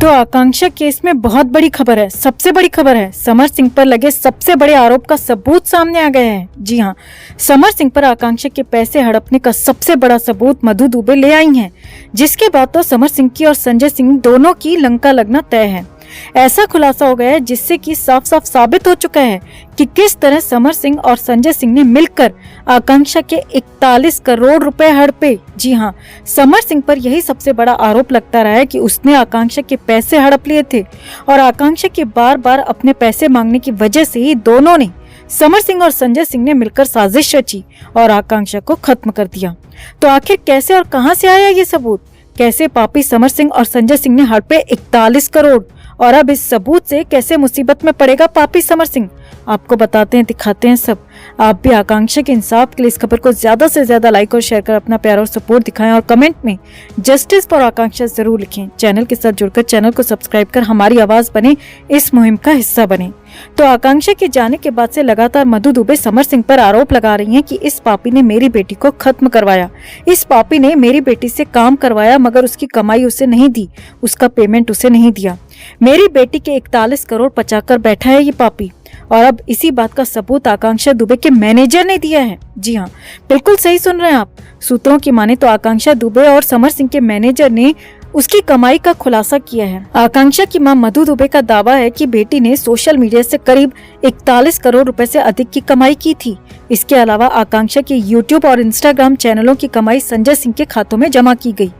तो आकांक्षा केस में बहुत बड़ी खबर है, सबसे बड़ी खबर है। समर सिंह पर लगे सबसे बड़े आरोप का सबूत सामने आ गया है। जी हाँ, समर सिंह पर आकांक्षा के पैसे हड़पने का सबसे बड़ा सबूत मधु दुबे ले आई हैं, जिसके बाद तो समर सिंह की और संजय सिंह दोनों की लंका लगना तय है। ऐसा खुलासा हो गया है जिससे कि साफ साफ साबित हो चुका है कि किस तरह समर सिंह और संजय सिंह ने मिलकर आकांक्षा के 41 करोड़ रुपए हड़पे। जी हाँ, समर सिंह पर यही सबसे बड़ा आरोप लगता रहा है कि उसने आकांक्षा के पैसे हड़प लिए थे और आकांक्षा के बार बार अपने पैसे मांगने की वजह से ही दोनों ने, समर सिंह और संजय सिंह ने मिलकर साजिश रची और आकांक्षा को खत्म कर दिया। तो आखिर कैसे और कहां से आया ये सबूत? कैसे पापी समर सिंह और संजय सिंह ने हड़पे 41 करोड़ और अब इस सबूत से कैसे मुसीबत में पड़ेगा पापी समर सिंह, आपको बताते हैं, दिखाते हैं सब। आप भी आकांक्षा के इंसाफ के लिए इस खबर को ज्यादा से ज्यादा लाइक और शेयर कर अपना प्यार और सपोर्ट दिखाएं और कमेंट में जस्टिस फॉर आकांक्षा जरूर लिखें। चैनल के साथ जुड़कर चैनल को सब्सक्राइब कर हमारी आवाज बने, इस मुहिम का हिस्सा बने। तो आकांक्षा के जाने के बाद से लगातार मधु दुबे समर सिंह पर आरोप लगा रही हैं कि इस पापी ने मेरी बेटी को खत्म करवाया, इस पापी ने मेरी बेटी से काम करवाया मगर उसकी कमाई उसे नहीं दी, उसका पेमेंट उसे नहीं दिया, मेरी बेटी के 41 करोड़ पचाकर बैठा है ये पापी। और अब इसी बात का सबूत आकांक्षा दुबे के मैनेजर ने दिया है। जी हाँ, बिल्कुल सही सुन रहे हैं आप। सूत्रों की माने तो आकांक्षा दुबे और समर सिंह के मैनेजर ने उसकी कमाई का खुलासा किया है। आकांक्षा की मां मधु दुबे का दावा है कि बेटी ने सोशल मीडिया से करीब 41 करोड़ रुपए से अधिक की कमाई की थी। इसके अलावा आकांक्षा के यूट्यूब और इंस्टाग्राम चैनलों की कमाई संजय सिंह के खातों में जमा की गई।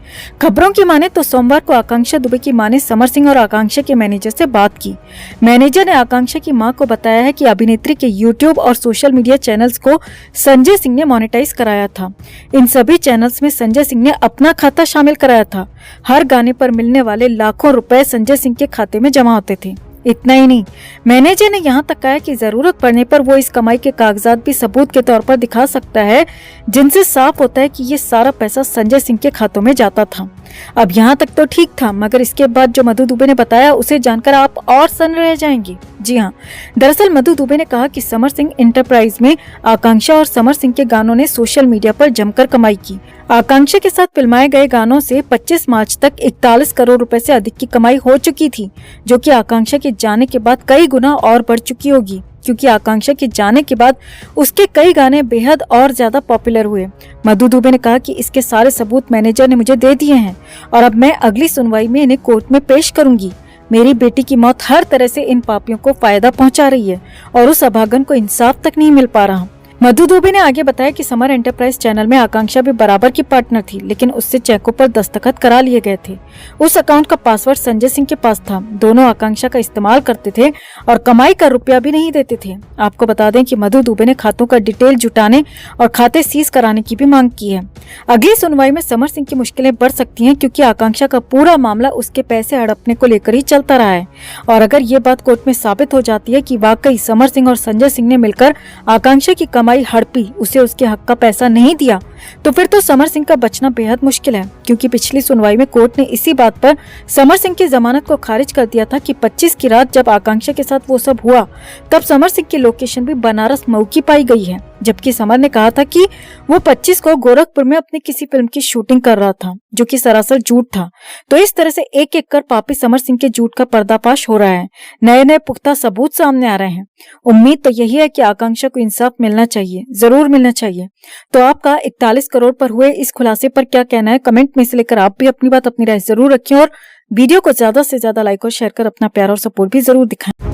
खबरों की माने तो सोमवार को आकांक्षा दुबे की मां ने समर सिंह और आकांक्षा के मैनेजर से बात की। मैनेजर ने आकांक्षा की मां को बताया है कि अभिनेत्री के यूट्यूब और सोशल मीडिया चैनल्स को संजय सिंह ने मोनेटाइज कराया था। इन सभी चैनल्स में संजय सिंह ने अपना खाता शामिल कराया था। हर गाने पर मिलने वाले लाखों रुपए संजय सिंह के खाते में जमा होते थे। इतना ही नहीं, मैनेजर ने यहाँ तक कहा कि जरूरत पड़ने पर वो इस कमाई के कागजात भी सबूत के तौर पर दिखा सकता है, जिनसे साफ होता है कि ये सारा पैसा संजय सिंह के खातों में जाता था। अब यहाँ तक तो ठीक था, मगर इसके बाद जो मधु दुबे ने बताया उसे जानकर आप और सन्न रह जाएंगे। जी हाँ, दरअसल मधु दुबे ने कहा कि समर सिंह एंटरप्राइज में आकांक्षा और समर सिंह के गानों ने सोशल मीडिया पर जमकर कमाई की। आकांक्षा के साथ फिल्माए गए गानों से 25 मार्च तक 41 करोड़ रुपए से अधिक की कमाई हो चुकी थी, जो कि आकांक्षा के जाने के बाद कई गुना और बढ़ चुकी होगी, क्योंकि आकांक्षा के जाने के बाद उसके कई गाने बेहद और ज्यादा पॉपुलर हुए। मधु दुबे ने कहा कि इसके सारे सबूत मैनेजर ने मुझे दे दिए हैं और अब मैं अगली सुनवाई में इन्हें कोर्ट में पेश करूंगी। मेरी बेटी की मौत हर तरह से इन पापियों को फायदा पहुंचा रही है और उस अभागन को इंसाफ तक नहीं मिल पा रहा। मधु दुबे ने आगे बताया कि समर एंटरप्राइज चैनल में आकांक्षा भी बराबर की पार्टनर थी, लेकिन उससे चेकों पर दस्तखत करा लिए गए थे। उस अकाउंट का पासवर्ड संजय सिंह के पास था। दोनों आकांक्षा का इस्तेमाल करते थे और कमाई का रुपया भी नहीं देते थे। आपको बता दें कि मधु दुबे ने खातों का डिटेल जुटाने और खाते सीज कराने की भी मांग की है। अगली सुनवाई में समर सिंह की मुश्किलें बढ़ सकती हैं, क्योंकि आकांक्षा का पूरा मामला उसके पैसे हड़पने को लेकर ही चलता रहा है। और अगर ये बात कोर्ट में साबित हो जाती है कि वाकई समर सिंह और संजय सिंह ने मिलकर आकांक्षा की कमाई हड़पी, उसे उसके हक का पैसा नहीं दिया, तो फिर तो समर सिंह का बचना बेहद मुश्किल है। क्योंकि पिछली सुनवाई में कोर्ट ने इसी बात पर समर सिंह की जमानत को खारिज कर दिया था कि 25 की रात जब आकांक्षा के साथ वो सब हुआ, तब समर सिंह की लोकेशन भी बनारस मऊ की पाई गई है, जबकि समर ने कहा था कि वो 25 को गोरखपुर में अपनी किसी फिल्म की शूटिंग कर रहा था, जो कि सरासर झूठ था। तो इस तरह से एक एक कर पापी समर सिंह के झूठ का पर्दाफाश हो रहा है। नए नए पुख्ता सबूत सामने आ रहे हैं। उम्मीद तो यही है कि आकांक्षा को इंसाफ मिलना चाहिए, जरूर मिलना चाहिए। तो आपका 41 करोड़ पर हुए इस खुलासे पर क्या कहना है? कमेंट में से लेकर आप भी अपनी बात, अपनी राय जरूर रखें और वीडियो को ज्यादा से ज्यादा लाइक और शेयर कर अपना प्यार और सपोर्ट भी जरूर दिखाएं।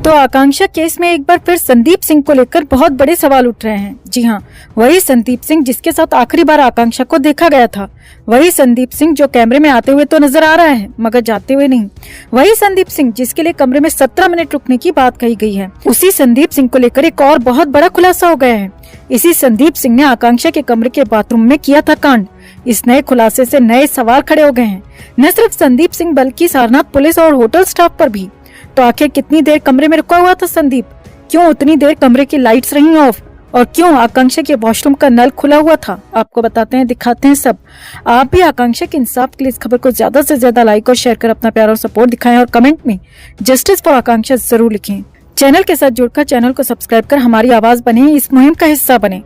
तो आकांक्षा केस में एक बार फिर संदीप सिंह को लेकर बहुत बड़े सवाल उठ रहे हैं। जी हाँ, वही संदीप सिंह जिसके साथ आखिरी बार आकांक्षा को देखा गया था, वही संदीप सिंह जो कैमरे में आते हुए तो नजर आ रहा है मगर जाते हुए नहीं, वही संदीप सिंह जिसके लिए कमरे में 17 मिनट रुकने की बात कही गई है। उसी संदीप सिंह को लेकर एक और बहुत बड़ा खुलासा हो गया है। इसी संदीप सिंह ने आकांक्षा के कमरे के बाथरूम में किया था कांड। इस नए खुलासे से नए सवाल खड़े हो गए हैं, न सिर्फ संदीप सिंह बल्कि सारनाथ पुलिस और होटल स्टाफ पर भी। तो आखिर कितनी देर कमरे में रुका हुआ था संदीप? क्यों उतनी देर कमरे की लाइट्स रही ऑफ? और क्यों आकांक्षा के वॉशरूम का नल खुला हुआ था? आपको बताते हैं, दिखाते हैं सब। आप भी आकांक्षा के इंसाफ के लिए इस खबर को ज्यादा से ज्यादा लाइक और शेयर कर अपना प्यार और सपोर्ट दिखाएं और कमेंट में जस्टिस फॉर आकांक्षा जरूर लिखें। चैनल के साथ जुड़कर चैनल को सब्सक्राइब कर हमारी आवाज बने, इस मुहिम का हिस्सा बने।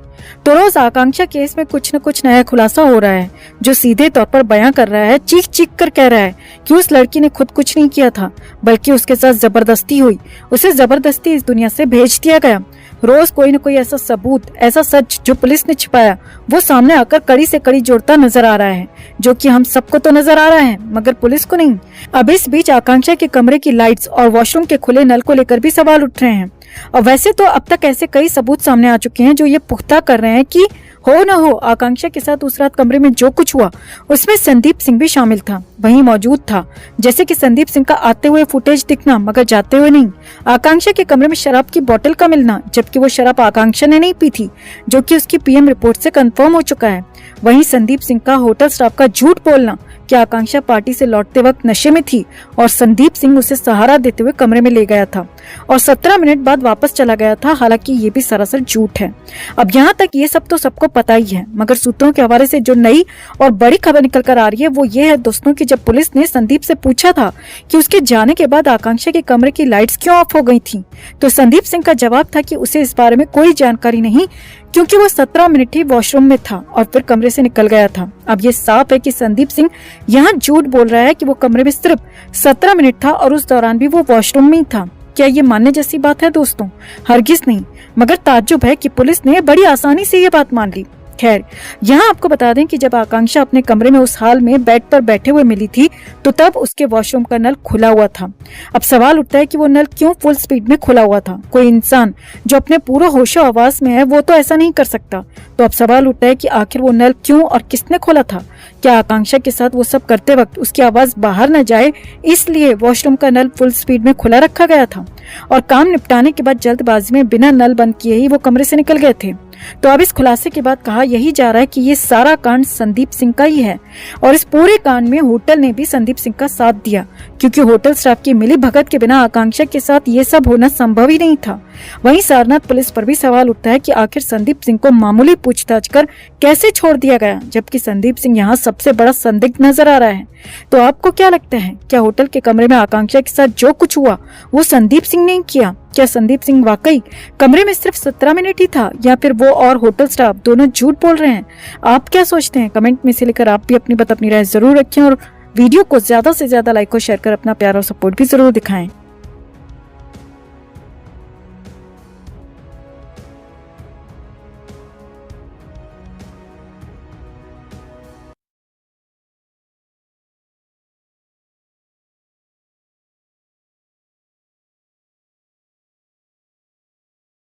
तो रोज आकांक्षा केस में कुछ न कुछ नया खुलासा हो रहा है, जो सीधे तौर पर बयां कर रहा है, चीख चीख कर कह रहा है कि उस लड़की ने खुद कुछ नहीं किया था, बल्कि उसके साथ जबरदस्ती हुई, उसे जबरदस्ती इस दुनिया से भेज दिया गया। रोज कोई न कोई ऐसा सबूत, ऐसा सच जो पुलिस ने छिपाया, वो सामने आकर कड़ी से कड़ी जोड़ता नजर आ रहा है, जो कि हम सबको तो नजर आ रहा है मगर पुलिस को नहीं। अब इस बीच आकांक्षा के कमरे की लाइट्स और वॉशरूम के खुले नल को लेकर भी सवाल उठ रहे हैं। और वैसे तो अब तक ऐसे कई सबूत सामने आ चुके हैं जो ये पुख्ता कर रहे हैं कि हो न हो आकांक्षा के साथ उस रात कमरे में जो कुछ हुआ उसमें संदीप सिंह भी शामिल था, वहीं मौजूद था। जैसे कि संदीप सिंह का आते हुए फुटेज दिखना मगर जाते हुए नहीं, आकांक्षा के कमरे में शराब की बोतल का मिलना, जबकि वो शराब आकांक्षा ने नहीं पी थी, जो कि उसकी पीएम रिपोर्ट से कंफर्म हो चुका है। वहीं संदीप सिंह का होटल स्टाफ का झूठ बोलना कि आकांक्षा पार्टी से लौटते वक्त नशे में थी और संदीप सिंह उसे सहारा देते हुए कमरे में ले गया था और 17 मिनट बाद वापस चला गया था, हालांकि ये भी सरासर झूठ है। अब यहाँ तक ये सब तो सबको पता ही है, मगर सूत्रों के हवाले से जो नई और बड़ी खबर निकल कर आ रही है वो ये है दोस्तों कि जब पुलिस ने संदीप से पूछा था कि उसके जाने के बाद आकांक्षा के कमरे की लाइट्स क्यों ऑफ हो गई थी, तो संदीप सिंह का जवाब था कि उसे इस बारे में कोई जानकारी नहीं, क्योंकि वो 17 मिनट ही वॉशरूम में था और फिर कमरे से निकल गया था। अब ये साफ है कि संदीप सिंह यहाँ झूठ बोल रहा है कि वो कमरे में सिर्फ 17 मिनट था और उस दौरान भी वो वॉशरूम में ही था। क्या ये मानने जैसी बात है दोस्तों? हरगिज नहीं, मगर ताज्जुब है कि पुलिस ने बड़ी आसानी से ये बात मान ली। खैर, यहाँ आपको बता दें कि जब आकांक्षा अपने कमरे में उस हाल में बेड पर बैठे हुए मिली थी तो तब उसके वॉशरूम का नल खुला हुआ था। अब सवाल उठता है कि वो नल क्यों फुल स्पीड में खुला हुआ था? कोई इंसान जो अपने पूरे होशो आवाज में है वो तो ऐसा नहीं कर सकता। तो अब सवाल उठता है कि आखिर वो नल क्यों और किसने खोला था? क्या आकांक्षा के साथ वो सब करते वक्त उसकी आवाज बाहर न जाए इसलिए वॉशरूम का नल फुल स्पीड में खुला रखा गया था और काम निपटाने के बाद जल्दबाजी में बिना नल बंद किए ही वो कमरे से निकल गए थे? तो अब इस खुलासे के बाद कहा यही जा रहा है कि ये सारा कांड संदीप सिंह का ही है और इस पूरे कांड में होटल ने भी संदीप सिंह का साथ दिया, क्योंकि होटल स्टाफ की मिली भगत के बिना आकांक्षा के साथ ये सब होना संभव ही नहीं था। वहीं सारनाथ पुलिस पर भी सवाल उठता है कि आखिर संदीप सिंह को मामूली पूछताछ कर कैसे छोड़ दिया गया, जबकि संदीप सिंह यहाँ सबसे बड़ा संदिग्ध नजर आ रहा है। तो आपको क्या लगता है, क्या होटल के कमरे में आकांक्षा के साथ जो कुछ हुआ वो संदीप सिंह ने किया? क्या संदीप सिंह वाकई कमरे में सिर्फ 17 मिनट ही था, या फिर वो और होटल स्टाफ दोनों झूठ बोल रहे हैं? आप क्या सोचते हैं? कमेंट में से लेकर आप भी अपनी राय जरूर रखें और वीडियो को ज्यादा से ज्यादा लाइक और शेयर कर अपना प्यार और सपोर्ट भी जरूर दिखाएं।